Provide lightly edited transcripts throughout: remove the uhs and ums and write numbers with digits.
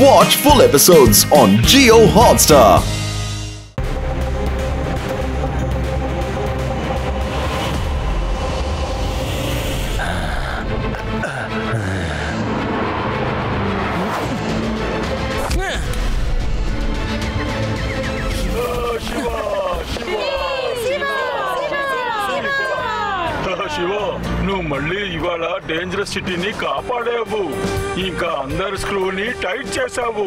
Watch full episodes on Jio Hotstar. మళ్ళీ ఇవాళ dangerous సిటీని కాపాడావు. ఇంకా అందరు స్క్రూని టైట్ చేసావు.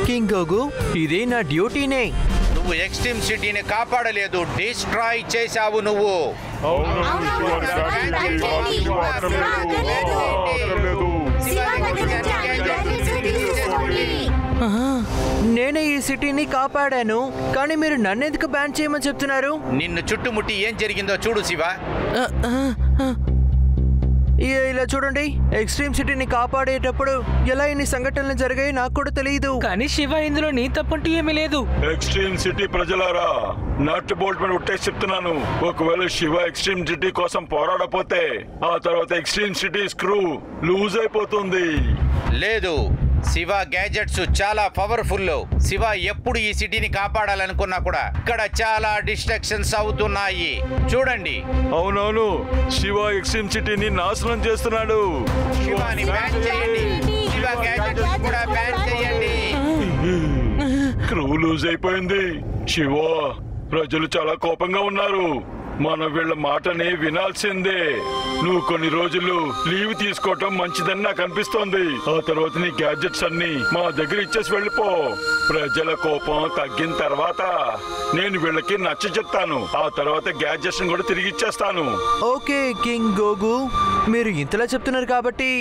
కింగ్ గోగు, ఇదే నా డ్యూటీనే. నువ్వు ఎక్స్ట్రీమ్ సిటీని కాపాడలేదు, డిస్ట్రాయ్ చేసావు నువ్వు. నేనే ఈ సిటీని కాపాడాను, కానీ మీరు నన్నెందుకు బ్యాన్ చేయమని చెప్తున్నారు? నిన్ను చుట్టుముట్టి ఏం జరిగిందో చూడు శివ. ఇలా చూడండి, ఎక్స్ట్రీమ్ సిటీని కాపాడేటప్పుడు ఎలా ఇన్ని సంఘటనలు జరిగాయి నాకు కూడా తెలియదు. కానీ శివ, ఇందులో నీ తప్పంటూ ఏమీ లేదు. ఎక్స్ట్రీమ్ సిటీ ప్రజలారా, నట్ బోల్ట్ మీద ఉట్టేసి చెప్తున్నాను, ఒకవేళ శివ ఎక్స్ట్రీమ్ సిటీ కోసం పోరాడపోతే ఆ తర్వాత ఎక్స్ట్రీమ్ సిటీ స్క్రూ లూజ్ అయిపోతుంది. లేదు, శివ గ్యాజెట్స్ చాలా పవర్ఫుల్. శివ ఎప్పుడు ఈ సిటీని కాపాడాలనుకున్నా కూడా ఇక్కడ చాలా డిస్ట్రాక్షన్స్ అవుతున్నాయి. చూడండి. అవునవును, శివ ఎక్స్ట్రీమ్ సిటీని నాశనం చేస్తున్నాడు. శివాని బ్యాన్ చేయండి. శివ గ్యాజెట్స్ కూడా బ్యాన్ చేయండి. స్క్రూ లూజ్ అయిపోయింది. శివ, ప్రజలు చాలా కోపంగా ఉన్నారు. మనం వీళ్ళ మాటని వినాల్సిందే. నువ్వు కొన్ని రోజులు లీవ్ తీసుకోవటం మంచిదని నాకు అనిపిస్తోంది. ఆ తర్వాత నీ గ్యాడ్జెట్స్ అన్ని మా దగ్గర ఇచ్చేసి వెళ్ళిపో. ప్రజల కోపం తగ్గిన తర్వాత నేను వీళ్ళకి నచ్చ చెప్తాను. ఆ తర్వాత గ్యాడ్జెట్స్ కూడా తిరిగి ఇచ్చేస్తాను. ఓకే కింగ్ గోగు, మీరు ఇంతలా చెప్తున్నారు కాబట్టి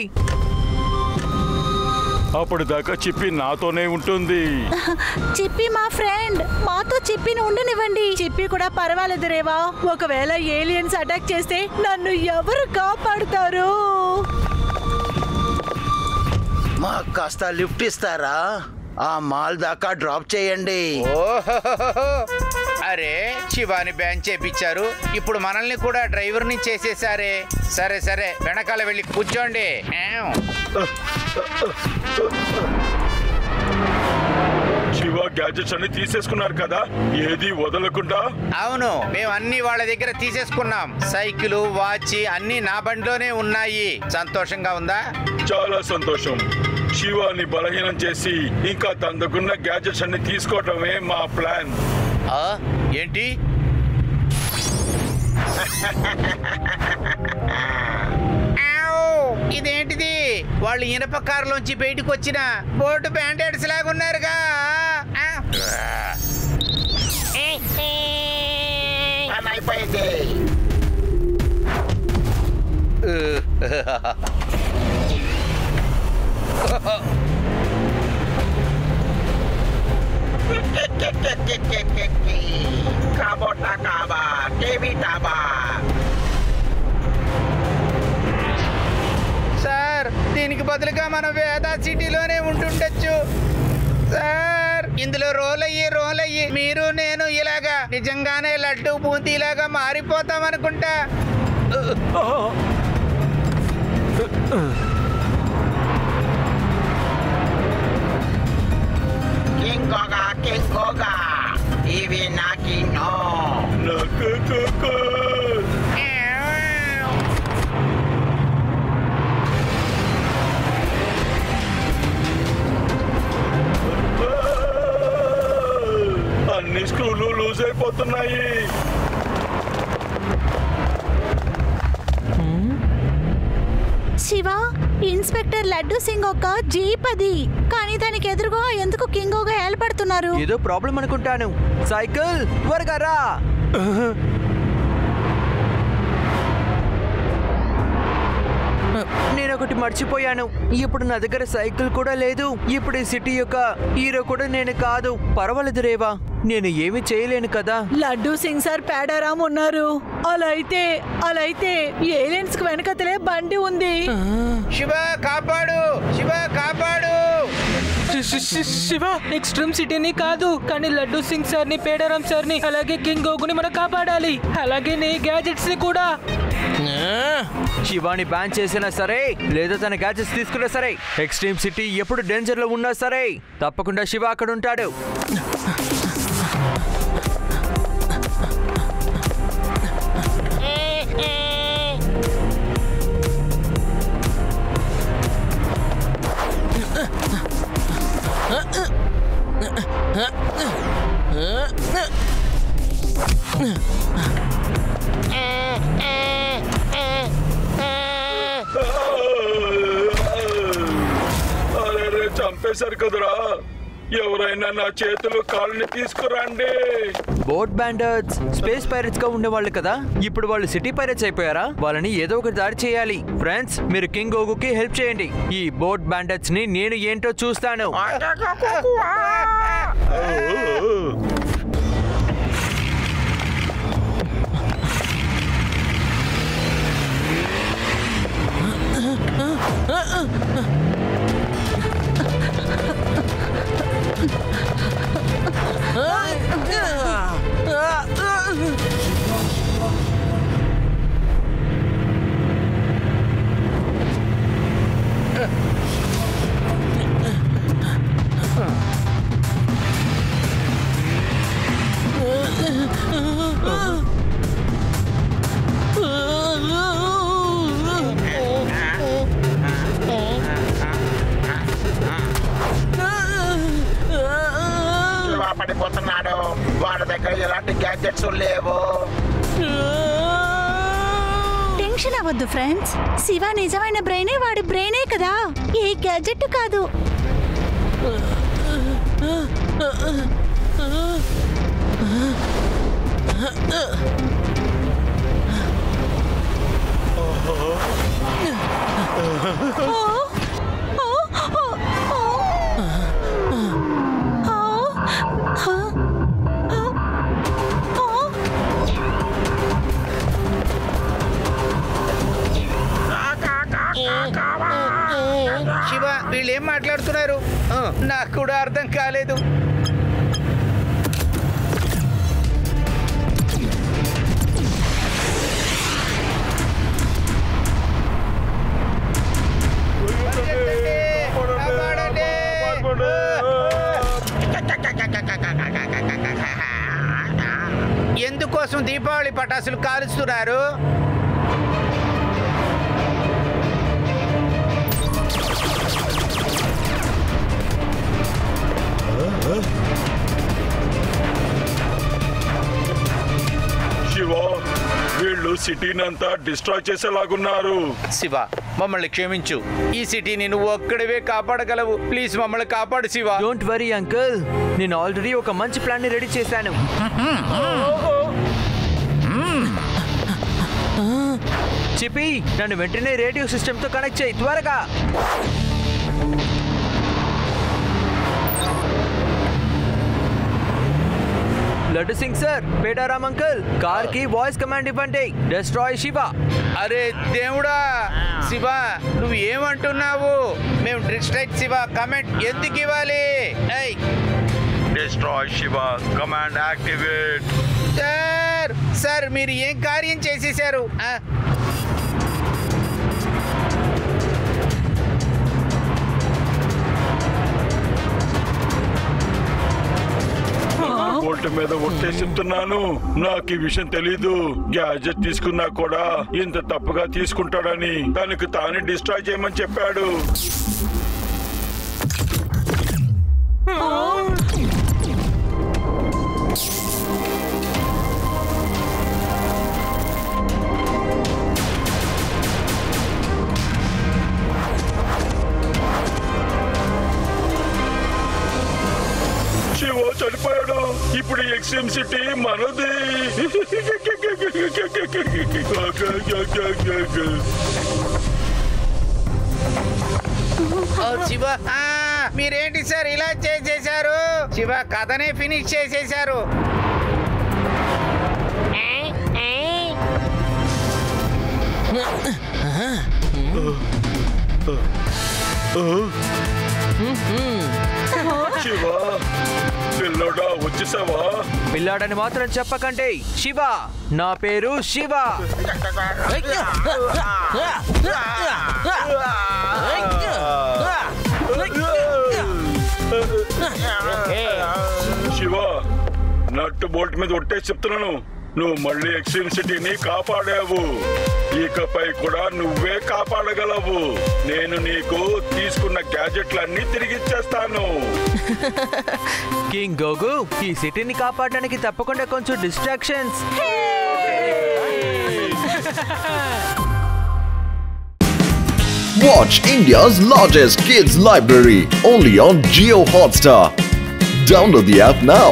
అప్పటిదాకా చిప్పి నాతోనే ఉంటుంది. చిప్పి మా ఫ్రెండ్, మాతో చిప్పిని ఉండనివ్వండి. చిప్పి కూడా పర్వాలేదు రేవా. ఒకవేళ ఏలియన్స్ అటాక్ చేస్తే నన్ను ఎవరు కాపాడుతారు? మాకు కాస్త లిఫ్ట్ ఇస్తారా? ఆ మాల్ దాకా డ్రాప్ చేయండి. అరే, శివాని బ్యాన్ చేపించారు, ఇప్పుడు మనల్ని కూడా డ్రైవర్ ని చేసేసారే. సరే సరే, వెనకాల వెళ్ళి కూర్చోండి. శివ గ్యాడ్జెట్స్ అన్ని తీసేసుకున్నారు కదా, ఏది వదలకుండా. అవును, మేము అన్ని వాళ్ళ దగ్గర తీసేసుకున్నాం. సైకిల్, వాచ్ అన్ని నా బండిలోనే ఉన్నాయి. సంతోషంగా ఉందా? చాలా సంతోషం. శివాని బలహీనం చేసి ఇంకా తన దగ్గరున్న గ్యాడ్జెట్స్ అన్ని తీసుకోవటమే మా ప్లాన్. ఏంటి? ఇదేంటిది? వాళ్ళు ఇనప కారులోంచి బయటకు వచ్చిన బోర్డు బ్యాండేడ్స్ లాగా ఉన్నారుగా. సార్, దీనికి బదులుగా మనం వేదా సిటీలోనే ఉంటుండొచ్చు సార్. ఇందులో రోల్ అయ్యి మీరు నేను ఇలాగా నిజంగానే లడ్డు బూందీలాగా మారిపోతాం అనుకుంటా. ఇవి నాకి నో. అన్ని స్క్రూలు లూజ్ అయిపోతున్నాయి. శివ, ఇన్స్పెక్టర్ లడ్డు సింగ్ ఒక జీప్ అది, కానీ దానికి ఎదురుగా ఎందుకు కింగోగా ఏర్పడుతున్నారు? ఏదో ప్రాబ్లం అనుకుంటాను. సైకిల్, త్వరగా రా. నేను ఒకటి మర్చిపోయాను. ఇప్పుడు నా దగ్గర సైకిల్ కూడా లేదు. ఇప్పుడు ఈ సిటీ యొక్క హీరో కూడా నేను కాదు. పర్వాలేదు రేవా, నేను ఏమి చేయలేను కదా. లడ్డు సింగ్ సార్ పేడారాం ఉన్నారు. అలా అయితే ఏలియన్స్ కి వెనకతలే బండి ఉంది. శివ కాపాడు, శివ కాపాడు. శివ, ఎక్స్ట్రీమ్ సిటీని కాదు, కానీ లడ్డు సింగ్ సార్ ని, పేడారాం సార్ ని, అలాగే కింగ్ గోగుని మనం కాపాడాలి. అలాగే నీ గ్యాజెట్స్ ని కూడా. శివాని బ్యాన్ చేసినా సరే లేదా తన గ్యాజెట్స్ తీసుకున్నా సరే ఎక్స్ట్రీమ్ సిటీ ఎప్పుడు డేంజర్ లో ఉన్నా సరే తప్పకుండా శివ అక్కడ ఉంటాడు. అరే చంపేశారు కదరా, ఎవరైనా నా చేతులు కాళ్ళని తీసుకురండి. బోట్ బ్యాండర్స్ స్పేస్ పైరట్స్ గా ఉండేవాళ్ళు కదా, ఇప్పుడు వాళ్ళు సిటీ పైరట్స్ అయిపోయారా? వాళ్ళని ఏదో ఒక దారి చేయాలి. ఫ్రెండ్స్, మీరు కింగ్ ఓగుకి హెల్ప్ చేయండి. ఈ బోట్ బ్యాండర్స్ ని నేను ఏంటో చూస్తాను. పడిపోతున్నాడు, వాడి దగ్గర ఎలాంటి గ్యాడ్జెట్స్ లేవు. టెన్షన్ అవ్వద్దు ఫ్రెండ్స్, శివ నిజమైన బ్రెయినే, వాడి బ్రెయినే కదా, ఏ గ్యాడ్జెట్ కాదు. శివ, వీళ్ళు ఏం మాట్లాడుతున్నారు? నాకు కూడా అర్థం కాలేదు. ఎందుకోసం దీపావళి పటాసులు కాలుస్తున్నారు? శివ, వీళ్ళు సిటీని అంతా డిస్ట్రాయ్ చేసేలాగున్నారు. శివ, మమ్మల్ని క్షమించు. ఈ సిటీని నువ్వు ఒక్కడివే కాపాడగలవు. ప్లీజ్ మమ్మల్ని కాపాడు శివ. డోంట్ వరీ అంకుల్, నేను ఆల్రెడీ ఒక మంచి ప్లాన్ ని రెడీ చేశాను. చిపి, నన్ను వెంటనే రేడియో సిస్టమ్ తో కనెక్ట్ చేయి త్వరగా. Laddu Singh sir, Pedaram uncle, car కి వాయిస్ కమాండ్ ఇవ్వండి, డిస్ట్రాయ్ శివ. అరే దేవుడా, శివ నువ్వు ఏమంటున్నావు? మేము డిస్ట్రాక్ట్ శివ కమెంట్ ఎందుకు ఇవ్వాలి? Destroy Shiva command activate. Sir మీరు ఏం కార్యం చేసేశారు? ఒంటి మీద ఒట్టే చెప్తున్నాను, నాకు ఈ విషయం తెలీదు. గ్యాజెట్ తీసుకున్నా కూడా ఇంత తప్పుగా తీసుకుంటాడని తనకు తానే డిస్ట్రాయ్ చేయమని చెప్పాడు. శివ చనిపోయాడు. ఇప్పుడు ఎక్స్ట్రీమ్ సిటీ మనది. శివ, మీరేంటి సార్ ఇలా చేసేశారు? శివ కథనే ఫినిష్ చేసేశారు. శివ పిల్లోడా వచ్చేసావా? పిల్లాడని మాత్రం చెప్పకండి. శివ, నా పేరు శివ. శివ, నట్టు బోల్ట్ మీద ఒట్టేసి చెప్తున్నాను, నువ్వు మళ్ళీ ఎక్స్ట్రీమ్ సిటీని కాపాడావు. ఇకపై కూడా నువ్వే కాపాడగలవు. నేను నీకు తీసుకున్న గ్యాజెట్లన్నీ తిరిగిచ్చేస్తాను. కింగ్ గోగు, ఈ సిటీని కాపాడడానికి తప్పకుండా కొంచెం distractions. Watch India's largest kids library only on Jio Hotstar. Download the app now.